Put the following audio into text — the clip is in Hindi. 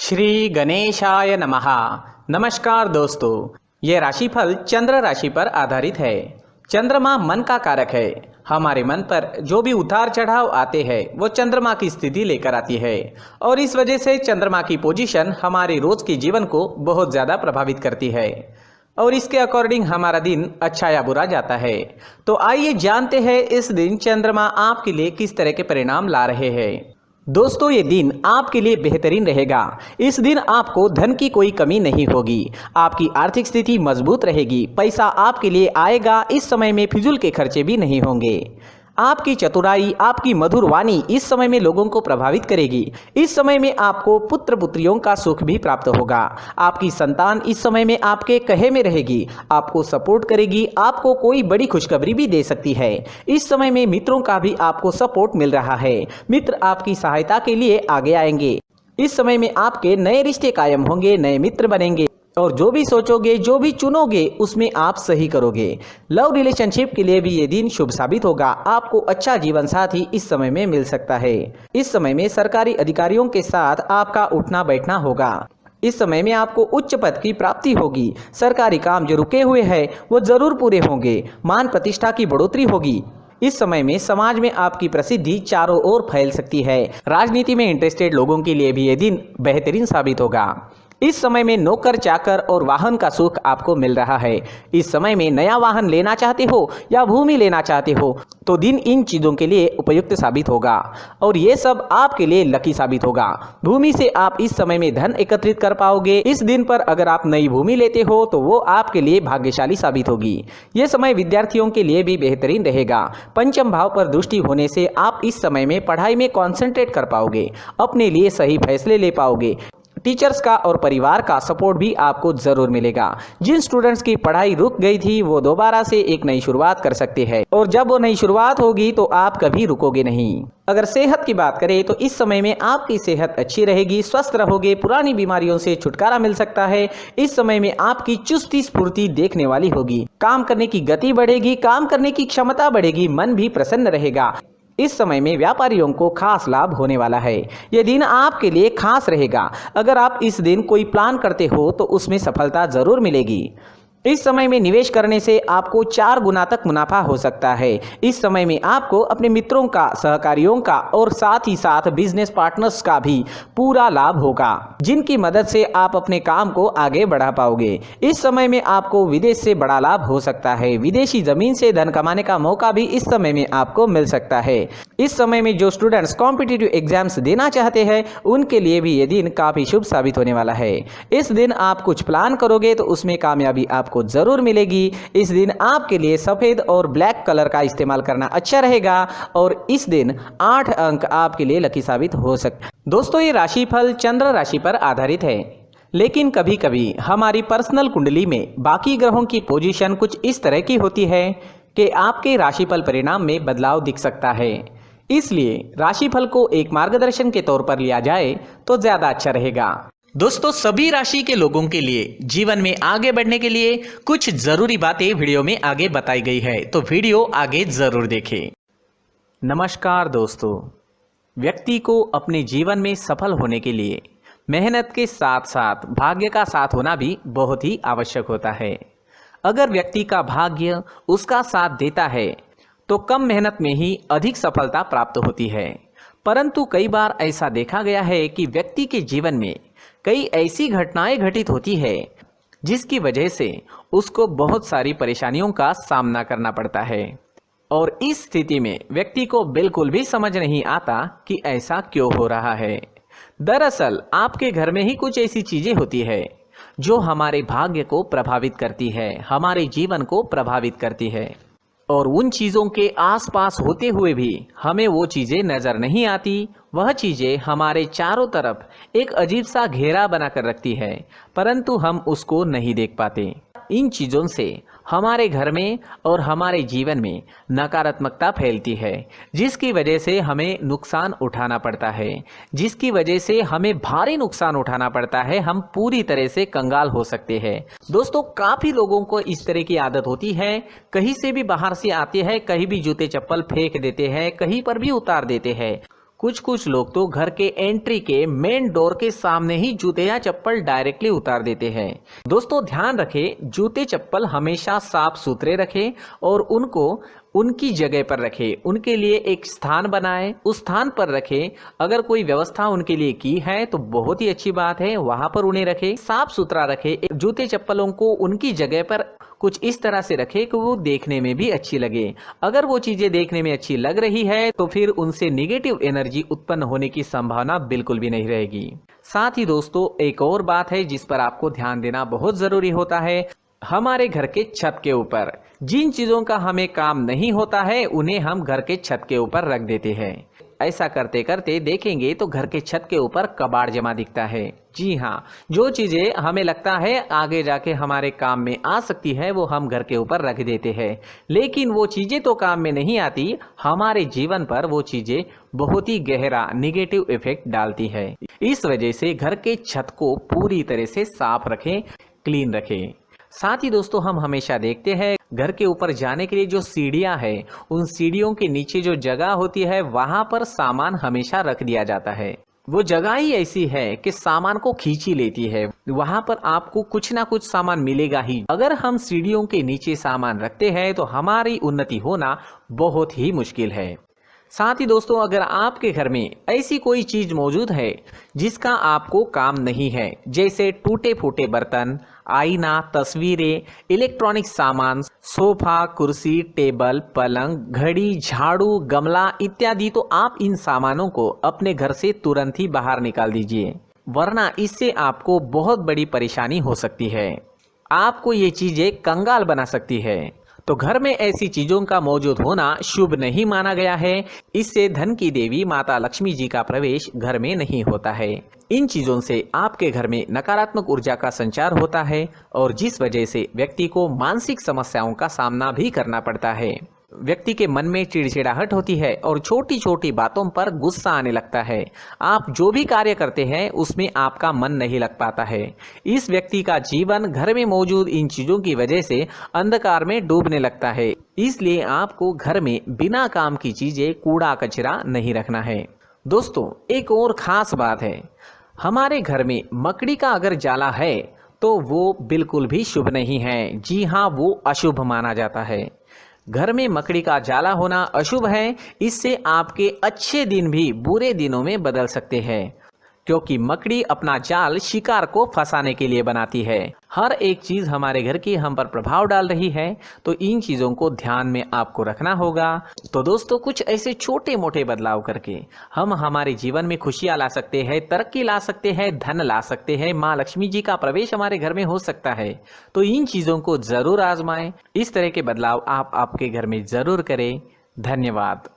श्री गणेशाय नमः। नमस्कार दोस्तों, ये राशिफल चंद्र राशि पर आधारित है। चंद्रमा मन का कारक है। हमारे मन पर जो भी उतार चढ़ाव आते हैं वो चंद्रमा की स्थिति लेकर आती है और इस वजह से चंद्रमा की पोजीशन हमारे रोज के जीवन को बहुत ज़्यादा प्रभावित करती है और इसके अकॉर्डिंग हमारा दिन अच्छा या बुरा जाता है। तो आइए जानते हैं इस दिन चंद्रमा आपके लिए किस तरह के परिणाम ला रहे हैं। दोस्तों, ये दिन आपके लिए बेहतरीन रहेगा। इस दिन आपको धन की कोई कमी नहीं होगी। आपकी आर्थिक स्थिति मजबूत रहेगी। पैसा आपके लिए आएगा। इस समय में फिजूल के खर्चे भी नहीं होंगे। आपकी चतुराई, आपकी मधुर वाणी इस समय में लोगों को प्रभावित करेगी। इस समय में आपको पुत्र पुत्रियों का सुख भी प्राप्त होगा। आपकी संतान इस समय में आपके कहे में रहेगी, आपको सपोर्ट करेगी। आपको कोई बड़ी खुशखबरी भी दे सकती है। इस समय में मित्रों का भी आपको सपोर्ट मिल रहा है। मित्र आपकी सहायता के लिए आगे आएंगे। इस समय में आपके नए रिश्ते कायम होंगे, नए मित्र बनेंगे और जो भी सोचोगे, जो भी चुनोगे उसमें आप सही करोगे। लव रिलेशनशिप के लिए भी ये दिन शुभ साबित होगा। आपको अच्छा जीवन साथी इस समय में मिल सकता है। इस समय में सरकारी अधिकारियों के साथ आपका उठना बैठना होगा। इस समय में आपको उच्च पद की प्राप्ति होगी। सरकारी काम जो रुके हुए हैं वो जरूर पूरे होंगे। मान प्रतिष्ठा की बढ़ोतरी होगी। इस समय में समाज में आपकी प्रसिद्धि चारों ओर फैल सकती है। राजनीति में इंटरेस्टेड लोगों के लिए भी ये दिन बेहतरीन साबित होगा। इस समय में नौकर चाकर और वाहन का सुख आपको मिल रहा है। इस समय में नया वाहन लेना चाहते हो या भूमि लेना चाहते हो तो दिन इन चीज़ों के लिए उपयुक्त साबित होगा और ये सब आपके लिए लकी साबित होगा। भूमि से आप इस समय में धन एकत्रित कर पाओगे। इस दिन पर अगर आप नई भूमि लेते हो तो वो आपके लिए भाग्यशाली साबित होगी। ये समय विद्यार्थियों के लिए भी बेहतरीन रहेगा। पंचम भाव पर दृष्टि होने से आप इस समय में पढ़ाई में कॉन्सेंट्रेट कर पाओगे, अपने लिए सही फैसले ले पाओगे। टीचर्स का और परिवार का सपोर्ट भी आपको जरूर मिलेगा। जिन स्टूडेंट्स की पढ़ाई रुक गई थी वो दोबारा से एक नई शुरुआत कर सकते हैं और जब वो नई शुरुआत होगी तो आप कभी रुकोगे नहीं। अगर सेहत की बात करें तो इस समय में आपकी सेहत अच्छी रहेगी, स्वस्थ रहोगे। पुरानी बीमारियों से छुटकारा मिल सकता है। इस समय में आपकी चुस्ती स्फूर्ति देखने वाली होगी। काम करने की गति बढ़ेगी, काम करने की क्षमता बढ़ेगी, मन भी प्रसन्न रहेगा। इस समय में व्यापारियों को खास लाभ होने वाला है। यह दिन आपके लिए खास रहेगा। अगर आप इस दिन कोई प्लान करते हो तो उसमें सफलता जरूर मिलेगी। इस समय में निवेश करने से आपको 4 गुना तक मुनाफा हो सकता है। इस समय में आपको अपने मित्रों का, सहकारियों का और साथ ही साथ बिजनेस पार्टनर्स का भी पूरा लाभ होगा, जिनकी मदद से आप अपने काम को आगे बढ़ा पाओगे। इस समय में आपको विदेश से बड़ा लाभ हो सकता है। विदेशी जमीन से धन कमाने का मौका भी इस समय में आपको मिल सकता है। इस समय में जो स्टूडेंट्स कॉम्पिटिटिव एग्जाम्स देना चाहते हैं उनके लिए भी ये दिन काफ़ी शुभ साबित होने वाला है। इस दिन आप कुछ प्लान करोगे तो उसमें कामयाबी आपको जरूर मिलेगी। इस दिन आपके लिए सफेद और ब्लैक कलर का इस्तेमाल करना अच्छा रहेगा और इस दिन 8 अंक आपके लिए लकी साबित हो सकते हैं। दोस्तों, ये राशिफल चंद्र राशि पर आधारित है, लेकिन कभी कभी हमारी पर्सनल कुंडली में बाकी ग्रहों की पोजीशन कुछ इस तरह की होती है कि आपके राशिफल परिणाम में बदलाव दिख सकता है। इसलिए राशिफल को एक मार्गदर्शन के तौर पर लिया जाए तो ज्यादा अच्छा रहेगा। दोस्तों, सभी राशि के लोगों के लिए जीवन में आगे बढ़ने के लिए कुछ जरूरी बातें वीडियो में आगे बताई गई है, तो वीडियो आगे जरूर देखें। नमस्कार दोस्तों, व्यक्ति को अपने जीवन में सफल होने के लिए मेहनत के साथ साथ भाग्य का साथ होना भी बहुत ही आवश्यक होता है। अगर व्यक्ति का भाग्य उसका साथ देता है तो कम मेहनत में ही अधिक सफलता प्राप्त होती है। परंतु कई बार ऐसा देखा गया है कि व्यक्ति के जीवन में कई ऐसी घटनाएं घटित होती है जिसकी वजह से उसको बहुत सारी परेशानियों का सामना करना पड़ता है और इस स्थिति में व्यक्ति को बिल्कुल भी समझ नहीं आता कि ऐसा क्यों हो रहा है। दरअसल आपके घर में ही कुछ ऐसी चीजें होती है जो हमारे भाग्य को प्रभावित करती है, हमारे जीवन को प्रभावित करती है और उन चीज़ों के आसपास होते हुए भी हमें वो चीज़ें नज़र नहीं आती। वह चीज़ें हमारे चारों तरफ एक अजीब सा घेरा बनाकर रखती है, परंतु हम उसको नहीं देख पाते। इन चीज़ों से हमारे घर में और हमारे जीवन में नकारात्मकता फैलती है, जिसकी वजह से हमें नुकसान उठाना पड़ता है, जिसकी वजह से हमें भारी नुकसान उठाना पड़ता है। हम पूरी तरह से कंगाल हो सकते हैं। दोस्तों, काफ़ी लोगों को इस तरह की आदत होती है, कहीं से भी बाहर से आते हैं, कहीं भी जूते चप्पल फेंक देते हैं, कहीं पर भी उतार देते हैं। कुछ कुछ लोग तो घर के एंट्री के मेन डोर के सामने ही जूते या चप्पल डायरेक्टली उतार देते हैं। दोस्तों ध्यान रखें, जूते चप्पल हमेशा साफ सुथरे रखें और उनको उनकी जगह पर रखें। उनके लिए एक स्थान बनाएं, उस स्थान पर रखें। अगर कोई व्यवस्था उनके लिए की है तो बहुत ही अच्छी बात है, वहां पर उन्हें रखें, साफ सुथरा रखें। जूते चप्पलों को उनकी जगह पर कुछ इस तरह से रखें कि वो देखने में भी अच्छी लगे। अगर वो चीजें देखने में अच्छी लग रही है तो फिर उनसे नेगेटिव एनर्जी उत्पन्न होने की संभावना बिल्कुल भी नहीं रहेगी। साथ ही दोस्तों एक और बात है जिस पर आपको ध्यान देना बहुत जरूरी होता है। हमारे घर के छत के ऊपर जिन चीजों का हमें काम नहीं होता है उन्हें हम घर के छत के ऊपर रख देते हैं। ऐसा करते करते देखेंगे तो घर के छत के ऊपर कबाड़ जमा दिखता है। जी हाँ, जो चीजें हमें लगता है आगे जाके हमारे काम में आ सकती है वो हम घर के ऊपर रख देते हैं, लेकिन वो चीजें तो काम में नहीं आती, हमारे जीवन पर वो चीजें बहुत ही गहरा नेगेटिव इफेक्ट डालती है। इस वजह से घर के छत को पूरी तरह से साफ रखें, क्लीन रखें। साथ ही दोस्तों हम हमेशा देखते हैं घर के ऊपर जाने के लिए जो सीढ़ियां हैं, उन सीढ़ियों के नीचे जो जगह होती है वहां पर सामान हमेशा रख दिया जाता है। वो जगह ही ऐसी है कि सामान को खींच ही लेती है, वहां पर आपको कुछ ना कुछ सामान मिलेगा ही। अगर हम सीढ़ियों के नीचे सामान रखते हैं तो हमारी उन्नति होना बहुत ही मुश्किल है। साथ ही दोस्तों अगर आपके घर में ऐसी कोई चीज मौजूद है जिसका आपको काम नहीं है, जैसे टूटे फूटे बर्तन, आईना, तस्वीरें, इलेक्ट्रॉनिक सामान, सोफा, कुर्सी, टेबल, पलंग, घड़ी, झाड़ू, गमला इत्यादि, तो आप इन सामानों को अपने घर से तुरंत ही बाहर निकाल दीजिए, वरना इससे आपको बहुत बड़ी परेशानी हो सकती है। आपको ये चीजें कंगाल बना सकती है। तो घर में ऐसी चीजों का मौजूद होना शुभ नहीं माना गया है। इससे धन की देवी माता लक्ष्मी जी का प्रवेश घर में नहीं होता है। इन चीजों से आपके घर में नकारात्मक ऊर्जा का संचार होता है और जिस वजह से व्यक्ति को मानसिक समस्याओं का सामना भी करना पड़ता है। व्यक्ति के मन में चिड़चिड़ाहट होती है और छोटी छोटी बातों पर गुस्सा आने लगता है। आप जो भी कार्य करते हैं उसमें आपका मन नहीं लग पाता है। इस व्यक्ति का जीवन घर में मौजूद इन चीजों की वजह से अंधकार में डूबने लगता है। इसलिए आपको घर में बिना काम की चीजें, कूड़ा कचरा नहीं रखना है। दोस्तों एक और खास बात है, हमारे घर में मकड़ी का अगर जाला है तो वो बिल्कुल भी शुभ नहीं है। जी हाँ, वो अशुभ माना जाता है। घर में मकड़ी का जाला होना अशुभ है। इससे आपके अच्छे दिन भी बुरे दिनों में बदल सकते हैं, क्योंकि मकड़ी अपना जाल शिकार को फंसाने के लिए बनाती है। हर एक चीज हमारे घर की हम पर प्रभाव डाल रही है, तो इन चीजों को ध्यान में आपको रखना होगा। तो दोस्तों कुछ ऐसे छोटे मोटे बदलाव करके हम हमारे जीवन में खुशियां ला सकते हैं, तरक्की ला सकते हैं, धन ला सकते हैं, माँ लक्ष्मी जी का प्रवेश हमारे घर में हो सकता है। तो इन चीजों को जरूर आजमाएं। इस तरह के बदलाव आप आपके घर में जरूर करें। धन्यवाद।